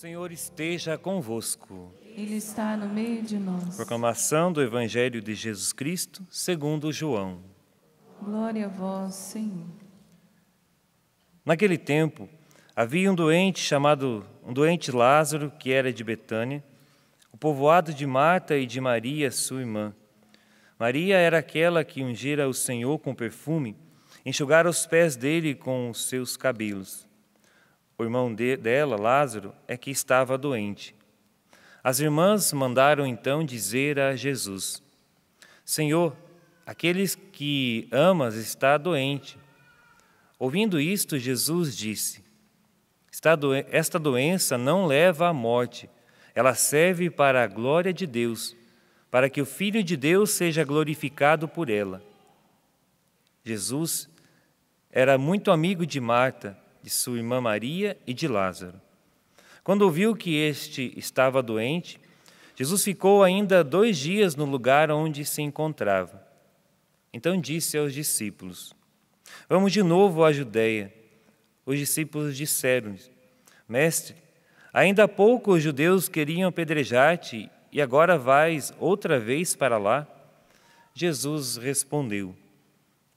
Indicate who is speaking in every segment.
Speaker 1: Senhor esteja convosco.
Speaker 2: Ele está no meio de nós.
Speaker 1: Proclamação do Evangelho de Jesus Cristo, segundo João.
Speaker 2: Glória a vós, Senhor.
Speaker 1: Naquele tempo, havia um doente Lázaro, que era de Betânia, o povoado de Marta e de Maria, sua irmã. Maria era aquela que ungira o Senhor com perfume, enxugara os pés dele com os seus cabelos. O irmão dela, Lázaro, é que estava doente. As irmãs mandaram então dizer a Jesus: Senhor, aquele que amas está doente. Ouvindo isto, Jesus disse: Esta doença não leva à morte, ela serve para a glória de Deus, para que o Filho de Deus seja glorificado por ela. Jesus era muito amigo de Marta, de sua irmã Maria e de Lázaro. Quando ouviu que este estava doente, Jesus ficou ainda 2 dias no lugar onde se encontrava. Então disse aos discípulos: Vamos de novo à Judeia. Os discípulos disseram: Mestre, ainda há pouco os judeus queriam apedrejar-te e agora vais outra vez para lá? Jesus respondeu: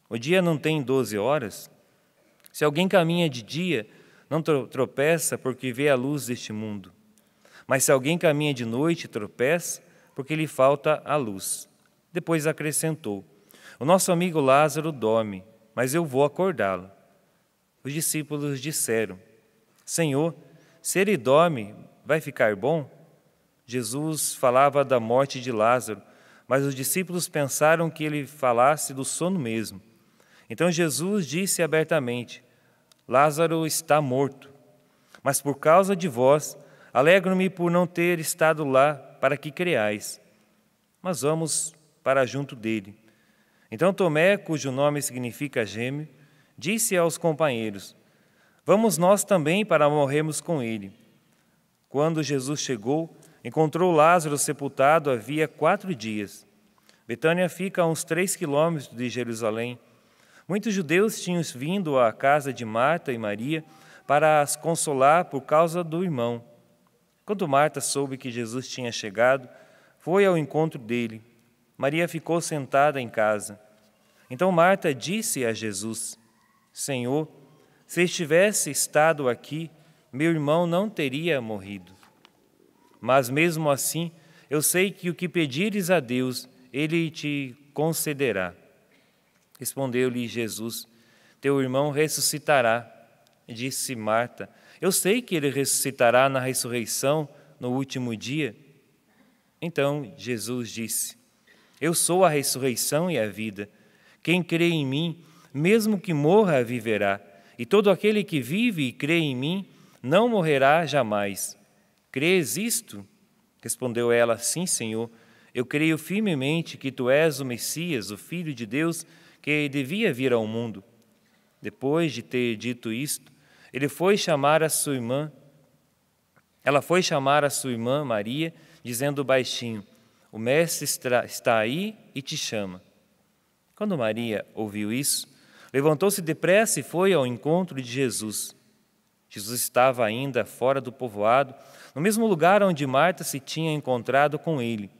Speaker 1: O dia não tem 12 horas? Se alguém caminha de dia, não tropeça porque vê a luz deste mundo. Mas se alguém caminha de noite, tropeça porque lhe falta a luz. Depois acrescentou: O nosso amigo Lázaro dorme, mas eu vou acordá-lo. Os discípulos disseram: Senhor, se ele dorme, vai ficar bom? Jesus falava da morte de Lázaro, mas os discípulos pensaram que ele falasse do sono mesmo. Então Jesus disse abertamente: Lázaro está morto, mas por causa de vós, alegro-me por não ter estado lá para que creais. Mas vamos para junto dele. Então Tomé, cujo nome significa gêmeo, disse aos companheiros: Vamos nós também para morrermos com ele. Quando Jesus chegou, encontrou Lázaro sepultado havia 4 dias. Betânia fica a uns 3 quilômetros de Jerusalém. Muitos judeus tinham vindo à casa de Marta e Maria para as consolar por causa do irmão. Quando Marta soube que Jesus tinha chegado, foi ao encontro dele. Maria ficou sentada em casa. Então Marta disse a Jesus: Senhor, se estivesse estado aqui, meu irmão não teria morrido. Mas mesmo assim, eu sei que o que pedires a Deus, Ele te concederá. Respondeu-lhe Jesus: Teu irmão ressuscitará. Disse Marta: Eu sei que ele ressuscitará na ressurreição no último dia. Então Jesus disse: Eu sou a ressurreição e a vida. Quem crê em mim, mesmo que morra, viverá. E todo aquele que vive e crê em mim, não morrerá jamais. Crês isto? Respondeu ela: Sim, Senhor. Eu creio firmemente que tu és o Messias, o Filho de Deus, que devia vir ao mundo. Depois de ter dito isto, ela foi chamar a sua irmã Maria, dizendo baixinho: O Mestre está aí e te chama. Quando Maria ouviu isso, levantou-se depressa e foi ao encontro de Jesus. Jesus estava ainda fora do povoado, no mesmo lugar onde Marta se tinha encontrado com ele.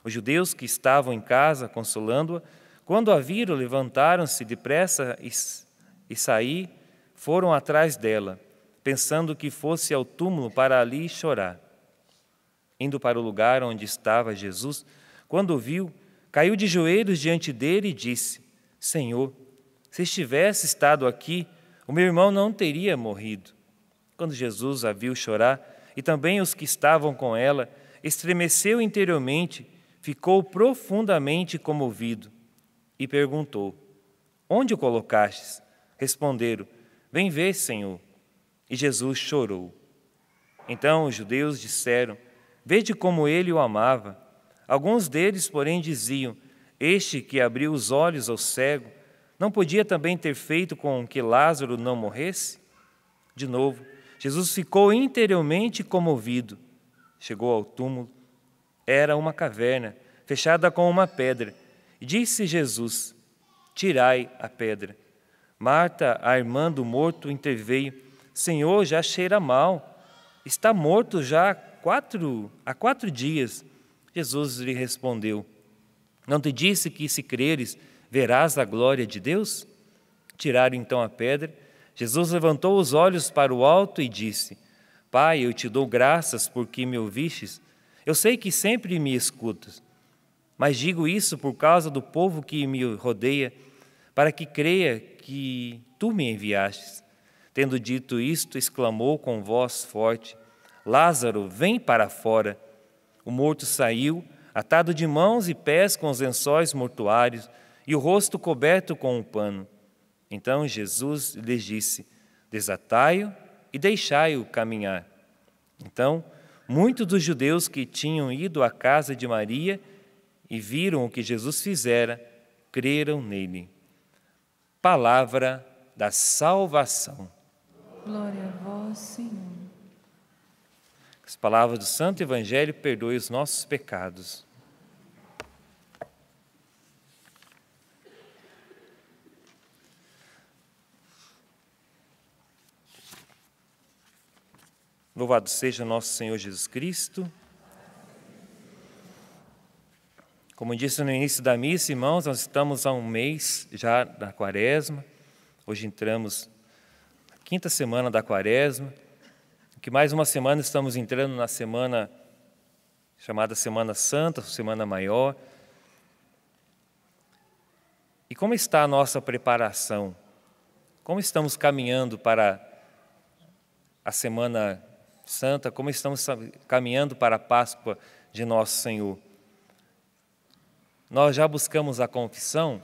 Speaker 1: Os judeus que estavam em casa consolando-a, quando a viram, levantaram-se depressa e foram atrás dela, pensando que fosse ao túmulo para ali chorar. Indo para o lugar onde estava Jesus, quando o viu, caiu de joelhos diante dele e disse: Senhor, se estivesse estado aqui, o meu irmão não teria morrido. Quando Jesus a viu chorar, e também os que estavam com ela, estremeceu interiormente, ficou profundamente comovido e perguntou: Onde o colocastes? Responderam: Vem ver, Senhor. E Jesus chorou. Então os judeus disseram: Vede como ele o amava. Alguns deles, porém, diziam: Este que abriu os olhos ao cego, não podia também ter feito com que Lázaro não morresse? De novo, Jesus ficou interiormente comovido. Chegou ao túmulo. Era uma caverna, fechada com uma pedra. E disse Jesus: Tirai a pedra. Marta, a irmã do morto, interveio: Senhor, já cheira mal, está morto já há 4 dias. Jesus lhe respondeu: não te disse que, se creres, verás a glória de Deus? Tiraram então a pedra. Jesus levantou os olhos para o alto e disse: Pai, eu te dou graças porque me ouvistes. Eu sei que sempre me escutas, mas digo isso por causa do povo que me rodeia, para que creia que tu me enviastes. Tendo dito isto, exclamou com voz forte: Lázaro, vem para fora. O morto saiu, atado de mãos e pés com os lençóis mortuários e o rosto coberto com um pano. Então Jesus lhes disse: desatai-o e deixai-o caminhar. Então, muitos dos judeus que tinham ido à casa de Maria e viram o que Jesus fizera, creram nele. Palavra da salvação.
Speaker 2: Glória a vós, Senhor.
Speaker 1: As palavras do Santo Evangelho perdoem os nossos pecados. Louvado seja nosso Senhor Jesus Cristo. Como disse no início da missa, irmãos, nós estamos há um mês já da Quaresma. Hoje entramos na 5ª semana da Quaresma. Que mais uma semana estamos entrando na semana chamada Semana Santa, Semana Maior. E como está a nossa preparação? Como estamos caminhando para a Semana Santa? Como estamos caminhando para a Páscoa de Nosso Senhor? Nós já buscamos a confissão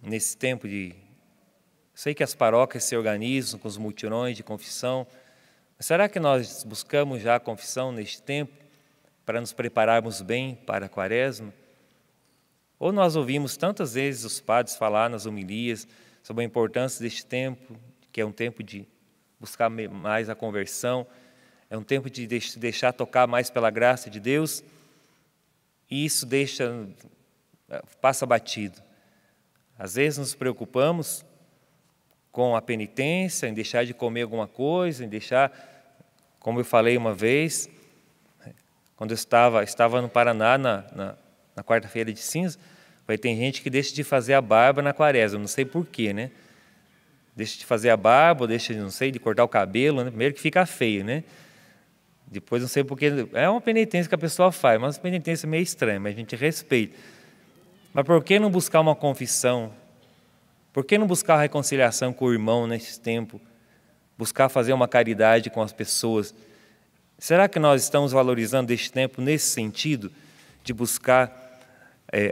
Speaker 1: nesse tempo de... Sei que as paróquias se organizam com os mutirões de confissão, mas será que nós buscamos já a confissão neste tempo para nos prepararmos bem para a Quaresma? Ou nós ouvimos tantas vezes os padres falar nas homilias sobre a importância deste tempo, que é um tempo de buscar mais a conversão, é um tempo de deixar tocar mais pela graça de Deus, e isso passa batido. Às vezes nos preocupamos com a penitência, em deixar de comer alguma coisa, em deixar, como eu falei uma vez, quando eu estava no Paraná, na quarta-feira de cinza, tem gente que deixa de fazer a barba na Quaresma, não sei porquê, né? Deixa de fazer a barba, deixa, não sei, de cortar o cabelo, né? Primeiro que fica feio, né? Depois não sei porquê, é uma penitência que a pessoa faz, mas uma penitência meio estranha, mas a gente respeita. Mas por que não buscar uma confissão? Por que não buscar a reconciliação com o irmão nesse tempo? Buscar fazer uma caridade com as pessoas? Será que nós estamos valorizando este tempo nesse sentido? De buscar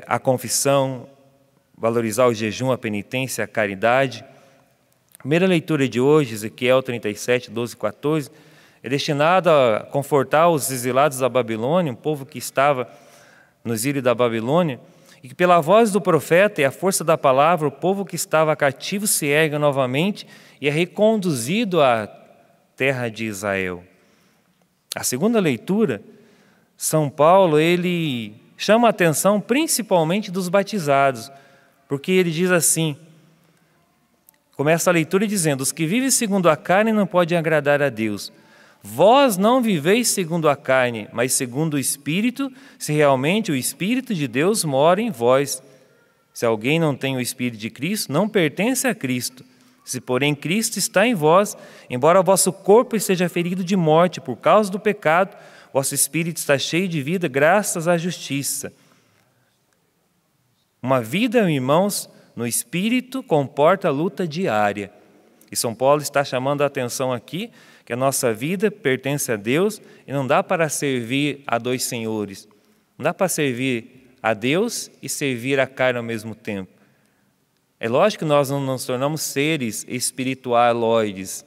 Speaker 1: a confissão, valorizar o jejum, a penitência, a caridade? A primeira leitura de hoje, Ezequiel 37, 12 e 14, é destinada a confortar os exilados da Babilônia, um povo que estava no exílio da Babilônia, e que pela voz do profeta e a força da palavra, o povo que estava cativo se ergue novamente e é reconduzido à terra de Israel. A segunda leitura, São Paulo, ele chama a atenção principalmente dos batizados, porque ele diz assim, começa a leitura dizendo: os que vivem segundo a carne não podem agradar a Deus. Vós não viveis segundo a carne, mas segundo o Espírito, se realmente o Espírito de Deus mora em vós. Se alguém não tem o Espírito de Cristo, não pertence a Cristo. Se, porém, Cristo está em vós, embora o vosso corpo esteja ferido de morte por causa do pecado, vosso Espírito está cheio de vida graças à justiça. Uma vida, irmãos, no Espírito comporta a luta diária. E São Paulo está chamando a atenção aqui que a nossa vida pertence a Deus e não dá para servir a dois senhores. Não dá para servir a Deus e servir a carne ao mesmo tempo. É lógico que nós não nos tornamos seres espiritualoides,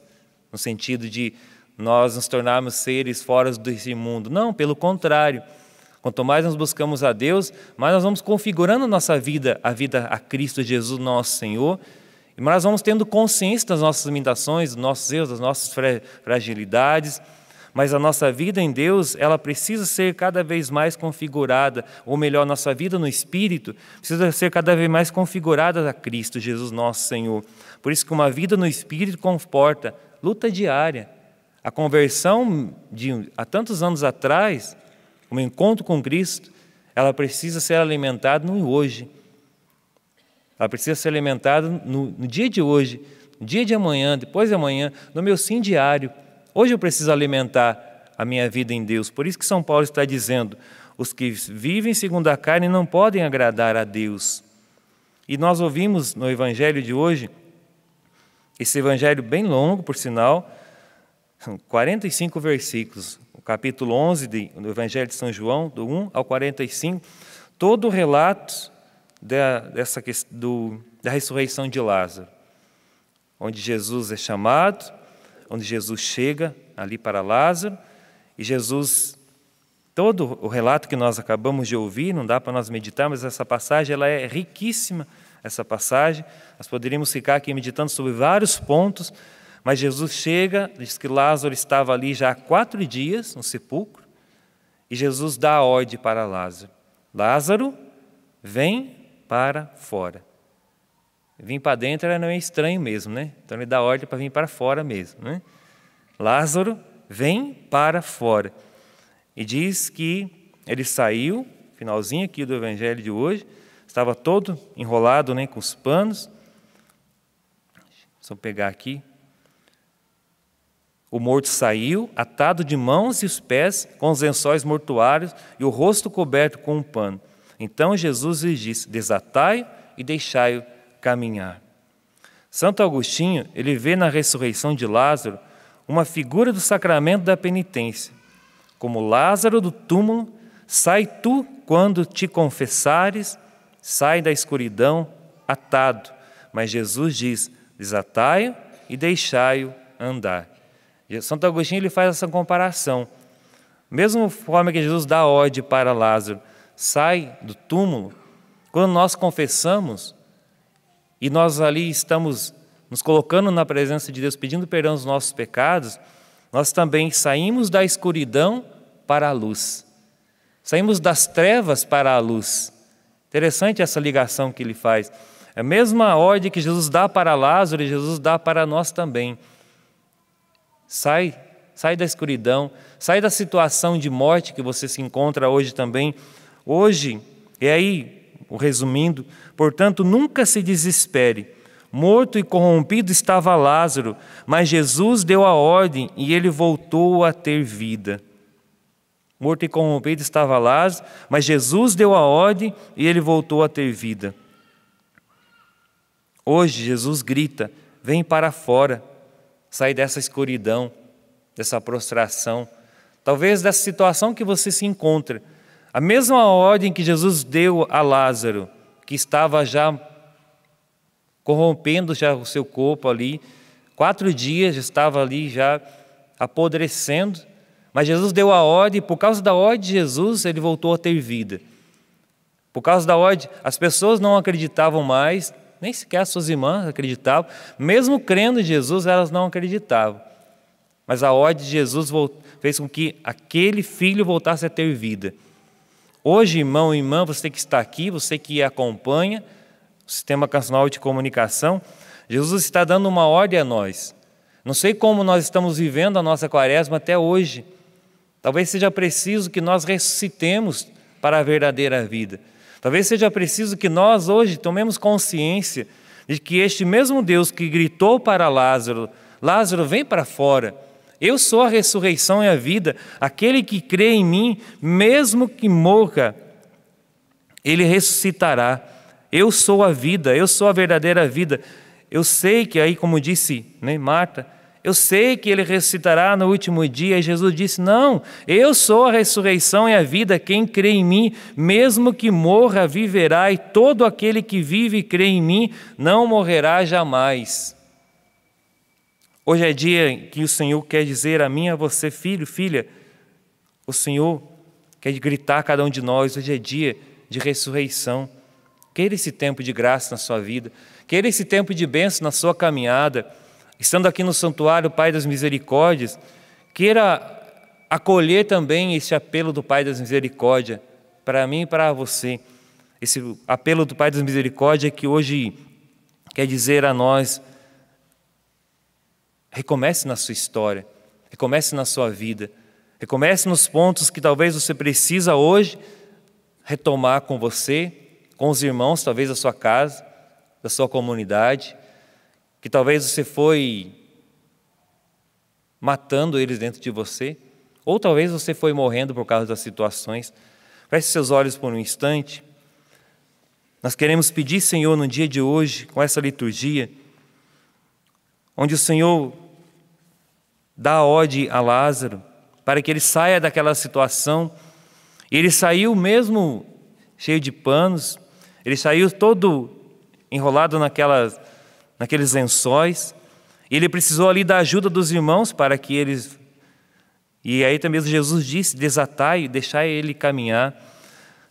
Speaker 1: no sentido de nós nos tornarmos seres fora desse mundo. Não, pelo contrário. Quanto mais nós buscamos a Deus, mais nós vamos configurando a nossa vida, a Cristo Jesus, nosso Senhor, e nós vamos tendo consciência das nossas limitações, dos nossos erros, das nossas fragilidades, mas a nossa vida em Deus, ela precisa ser cada vez mais configurada, ou melhor, nossa vida no Espírito precisa ser cada vez mais configurada a Cristo Jesus, nosso Senhor. Por isso que uma vida no Espírito comporta luta diária. A conversão de há tantos anos atrás, o encontro com Cristo, ela precisa ser alimentada no hoje. Ela precisa ser alimentada no dia de hoje, no dia de amanhã, depois de amanhã, no meu sim diário. Hoje eu preciso alimentar a minha vida em Deus. Por isso que São Paulo está dizendo, os que vivem segundo a carne não podem agradar a Deus. E nós ouvimos no Evangelho de hoje, esse Evangelho bem longo, por sinal, são 45 versículos, o capítulo 11 do Evangelho de São João, do 1 ao 45, todo o relato da ressurreição de Lázaro, onde Jesus é chamado, onde Jesus chega ali para Lázaro, e Jesus, todo o relato que nós acabamos de ouvir, não dá para nós meditar, mas essa passagem ela é riquíssima, essa passagem, nós poderíamos ficar aqui meditando sobre vários pontos, mas Jesus chega, diz que Lázaro estava ali já há 4 dias no sepulcro, e Jesus dá a ordem para Lázaro. Lázaro, vem para fora. Vir para dentro não é estranho mesmo, né? Então ele dá a ordem para vir para fora mesmo, né? Lázaro, vem para fora. E diz que ele saiu, finalzinho aqui do Evangelho de hoje, estava todo enrolado, né, com os panos. Deixa eu pegar aqui. O morto saiu, atado de mãos e os pés com os lençóis mortuários e o rosto coberto com um pano. Então Jesus lhes disse, desatai-o e deixai-o caminhar. Santo Agostinho, ele vê na ressurreição de Lázaro uma figura do sacramento da penitência. Como Lázaro do túmulo, sai tu quando te confessares, sai da escuridão atado. Mas Jesus diz, desatai-o e deixai-o andar. Santo Agostinho ele faz essa comparação. Mesma forma que Jesus dá ordem para Lázaro, sai do túmulo, quando nós confessamos e nós ali estamos nos colocando na presença de Deus, pedindo perdão dos nossos pecados, nós também saímos da escuridão para a luz. Saímos das trevas para a luz. Interessante essa ligação que ele faz. É a mesma ordem que Jesus dá para Lázaro e Jesus dá para nós também. Sai da escuridão, sai da situação de morte que você se encontra hoje também. Hoje, e aí, resumindo, portanto, nunca se desespere. Morto e corrompido estava Lázaro, mas Jesus deu a ordem e ele voltou a ter vida. Morto e corrompido estava Lázaro, mas Jesus deu a ordem e ele voltou a ter vida. Hoje, Jesus grita, vem para fora. Sair dessa escuridão, dessa prostração, talvez dessa situação que você se encontra. A mesma ordem que Jesus deu a Lázaro, que estava já corrompendo já o seu corpo ali, 4 dias estava ali já apodrecendo, mas Jesus deu a ordem, por causa da ordem de Jesus, ele voltou a ter vida. Por causa da ordem, as pessoas não acreditavam mais, nem sequer as suas irmãs acreditavam, mesmo crendo em Jesus, elas não acreditavam. Mas a ordem de Jesus fez com que aquele filho voltasse a ter vida. Hoje, irmão e irmã, você que está aqui, você que acompanha o Sistema Cancional de Comunicação, Jesus está dando uma ordem a nós. Não sei como nós estamos vivendo a nossa quaresma até hoje. Talvez seja preciso que nós ressuscitemos para a verdadeira vida. Talvez seja preciso que nós hoje tomemos consciência de que este mesmo Deus que gritou para Lázaro, Lázaro, vem para fora, eu sou a ressurreição e a vida, aquele que crê em mim, mesmo que morra, ele ressuscitará. Eu sou a vida, eu sou a verdadeira vida. Eu sei que aí, como disse, né, Marta, eu sei que ele ressuscitará no último dia. E Jesus disse, não, eu sou a ressurreição e a vida, quem crê em mim, mesmo que morra, viverá, e todo aquele que vive e crê em mim, não morrerá jamais. Hoje é dia que o Senhor quer dizer a mim e a você, filho, filha, o Senhor quer gritar a cada um de nós, hoje é dia de ressurreição. Queira esse tempo de graça na sua vida, queira esse tempo de bênção na sua caminhada. Estando aqui no santuário Pai das Misericórdias, queira acolher também esse apelo do Pai das Misericórdias, para mim e para você. Esse apelo do Pai das Misericórdias que hoje quer dizer a nós, recomece na sua história, Recomece na sua vida. Recomece nos pontos que talvez você precisa hoje retomar com você, com os irmãos, talvez da sua casa, da sua comunidade, que talvez você foi matando eles dentro de você, ou talvez você foi morrendo por causa das situações. Feche seus olhos por um instante. Nós queremos pedir, Senhor, no dia de hoje, com essa liturgia, onde o Senhor dá a ode a Lázaro, para que ele saia daquela situação. Ele saiu mesmo cheio de panos, ele saiu todo enrolado naqueles lençóis, e ele precisou ali da ajuda dos irmãos para que eles... E aí também Jesus disse, desatai e deixai ele caminhar.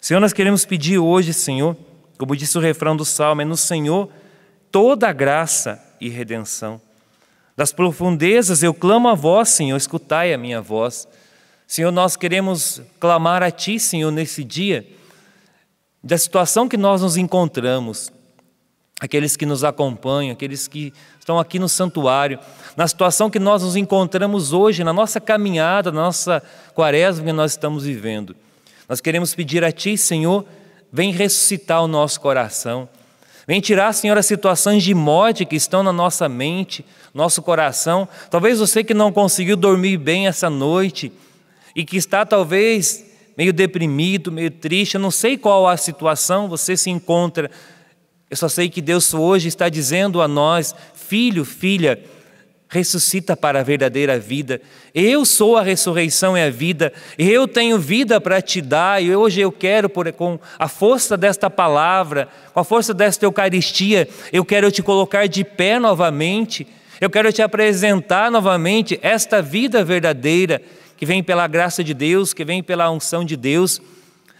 Speaker 1: Senhor, nós queremos pedir hoje, Senhor, como disse o refrão do Salmo, é no Senhor toda a graça e redenção. Das profundezas eu clamo a vós, Senhor, escutai a minha voz. Senhor, nós queremos clamar a Ti, Senhor, nesse dia, da situação que nós nos encontramos, aqueles que nos acompanham, aqueles que estão aqui no santuário, na situação que nós nos encontramos hoje, na nossa caminhada, na nossa quaresma que nós estamos vivendo. Nós queremos pedir a Ti, Senhor, vem ressuscitar o nosso coração. Vem tirar, Senhor, as situações de morte que estão na nossa mente, nosso coração. Talvez você que não conseguiu dormir bem essa noite e que está talvez meio deprimido, meio triste, eu não sei qual a situação você se encontra. Eu só sei que Deus hoje está dizendo a nós, filho, filha, ressuscita para a verdadeira vida. Eu sou a ressurreição e a vida. Eu tenho vida para te dar. E hoje eu quero, com a força desta palavra, com a força desta Eucaristia, eu quero te colocar de pé novamente. Eu quero te apresentar novamente esta vida verdadeira que vem pela graça de Deus, que vem pela unção de Deus.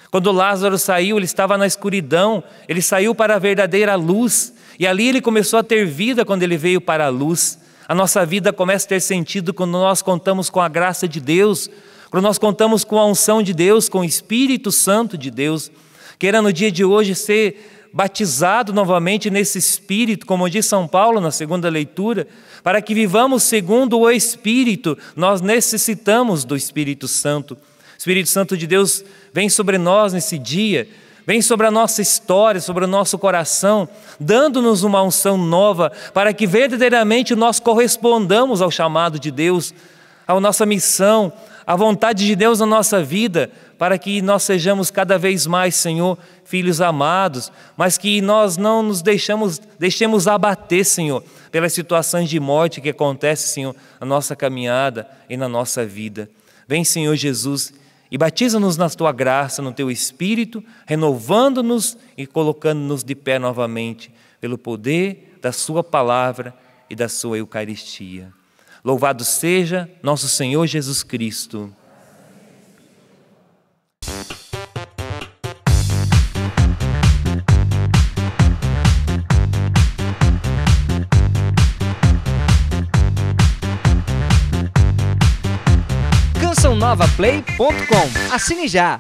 Speaker 1: Quando Lázaro saiu, ele estava na escuridão, ele saiu para a verdadeira luz. E ali ele começou a ter vida quando ele veio para a luz. A nossa vida começa a ter sentido quando nós contamos com a graça de Deus, quando nós contamos com a unção de Deus, com o Espírito Santo de Deus. Queira no dia de hoje ser batizado novamente nesse Espírito, como diz São Paulo na segunda leitura, para que vivamos segundo o Espírito. Nós necessitamos do Espírito Santo. O Espírito Santo de Deus vem sobre nós nesse dia, vem sobre a nossa história, sobre o nosso coração, dando-nos uma unção nova, para que verdadeiramente nós correspondamos ao chamado de Deus, à nossa missão, à vontade de Deus na nossa vida, para que nós sejamos cada vez mais, Senhor, filhos amados, mas que nós não nos deixemos abater, Senhor, pelas situações de morte que acontecem, Senhor, na nossa caminhada e na nossa vida. Vem, Senhor Jesus, e batiza-nos na Tua graça, no Teu Espírito, renovando-nos e colocando-nos de pé novamente, pelo poder da Sua palavra e da Sua Eucaristia. Louvado seja nosso Senhor Jesus Cristo.
Speaker 3: CançãoNovaPlay.com. Assine já!